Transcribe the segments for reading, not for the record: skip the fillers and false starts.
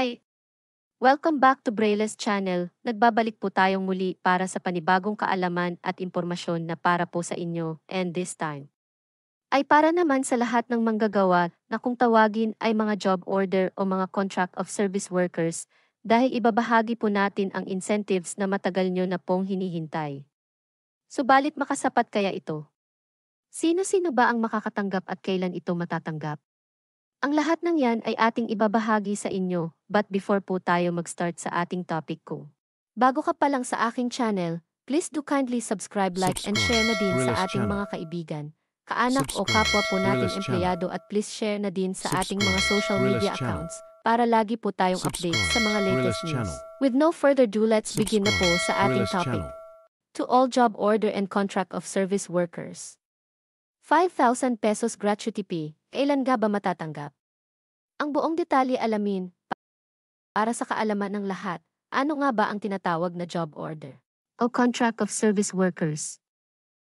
Hi! Welcome back to Braille's channel. Nagbabalik po tayong muli para sa panibagong kaalaman at impormasyon na para po sa inyo, and this time ay para naman sa lahat ng manggagawa na kung tawagin ay mga job order o mga contract of service workers dahil ibabahagi po natin ang incentives na matagal nyo na pong hinihintay. Subalit makasapat kaya ito? Sino-sino ba ang makakatanggap at kailan ito matatanggap? Ang lahat ng yan ay ating ibabahagi sa inyo, but before po tayo mag-start sa ating topic ko. Bago ka pa lang sa aking channel, please do kindly subscribe, like, and share na din sa ating mga kaibigan, kaanak o kapwa po nating empleyado at please share na din sa ating mga social media accounts para lagi po tayong update sa mga latest news. With no further ado, let's begin na po sa ating topic. To all job order and contract of service workers. 5,000 pesos gratuity fee, kailan nga ba matatanggap? Ang buong detalye alamin, para sa kaalaman ng lahat, ano nga ba ang tinatawag na job order o contract of service workers?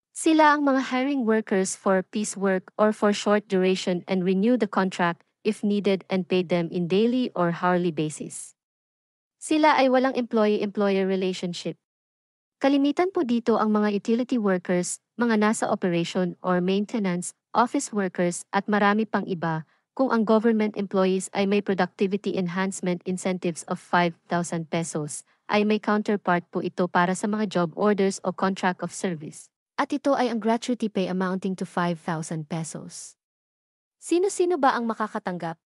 Sila ang mga hiring workers for piecework or for short duration and renew the contract if needed and pay them in daily or hourly basis. Sila ay walang employee-employer relationship. Kalimitan po dito ang mga utility workers, mga nasa operation or maintenance, office workers at marami pang iba, kung ang government employees ay may productivity enhancement incentives of 5,000 pesos, ay may counterpart po ito para sa mga job orders o contract of service. At ito ay ang gratuity pay amounting to 5,000 pesos. Sino-sino ba ang makakatanggap?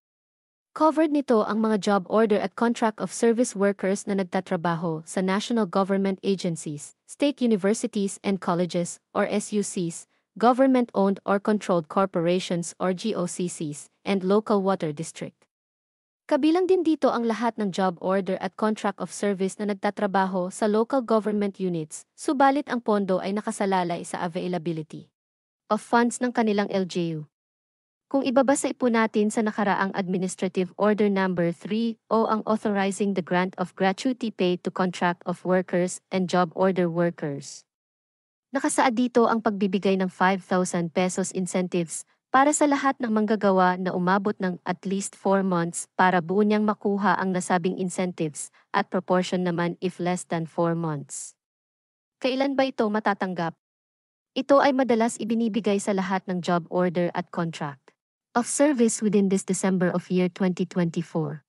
Covered nito ang mga job order at contract of service workers na nagtatrabaho sa national government agencies, state universities and colleges or SUCs, government-owned or controlled corporations or GOCCs, and local water district. Kabilang din dito ang lahat ng job order at contract of service na nagtatrabaho sa local government units, subalit ang pondo ay nakasalalay sa availability of funds ng kanilang LGU. Kung ibabasa po natin sa nakaraang Administrative Order Number 3 o ang authorizing the grant of gratuity pay to contract of workers and job order workers. Nakasaad dito ang pagbibigay ng 5,000 pesos incentives para sa lahat ng manggagawa na umabot ng at least 4 months para buo niyang makuha ang nasabing incentives at proportion naman if less than 4 months. Kailan ba ito matatanggap? Ito ay madalas ibinibigay sa lahat ng job order at contract of service within this December of year 2024.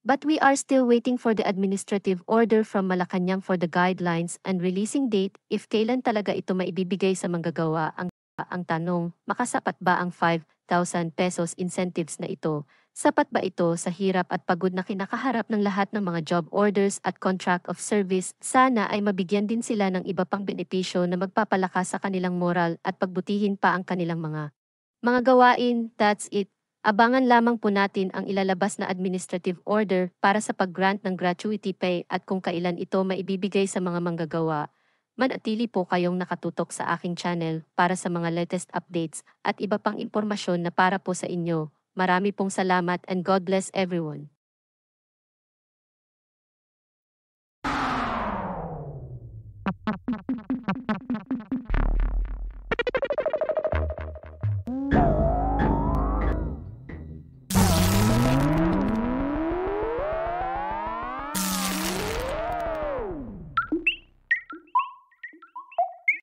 But we are still waiting for the administrative order from Malacanang for the guidelines and releasing date if kailan talaga ito maibibigay sa manggagawa. Ang tanong, makasapat ba ang 5,000 pesos incentives na ito? Sapat ba ito sa hirap at pagod na kinakaharap ng lahat ng mga job orders at contract of service? Sana ay mabigyan din sila ng iba pang benepisyo na magpapalakas sa kanilang moral at pagbutihin pa ang kanilang mga gawain. That's it. Abangan lamang po natin ang ilalabas na administrative order para sa pag-grant ng gratuity pay at kung kailan ito maibibigay sa mga manggagawa. Manatili po kayong nakatutok sa aking channel para sa mga latest updates at iba pang impormasyon na para po sa inyo. Marami pong salamat and God bless everyone.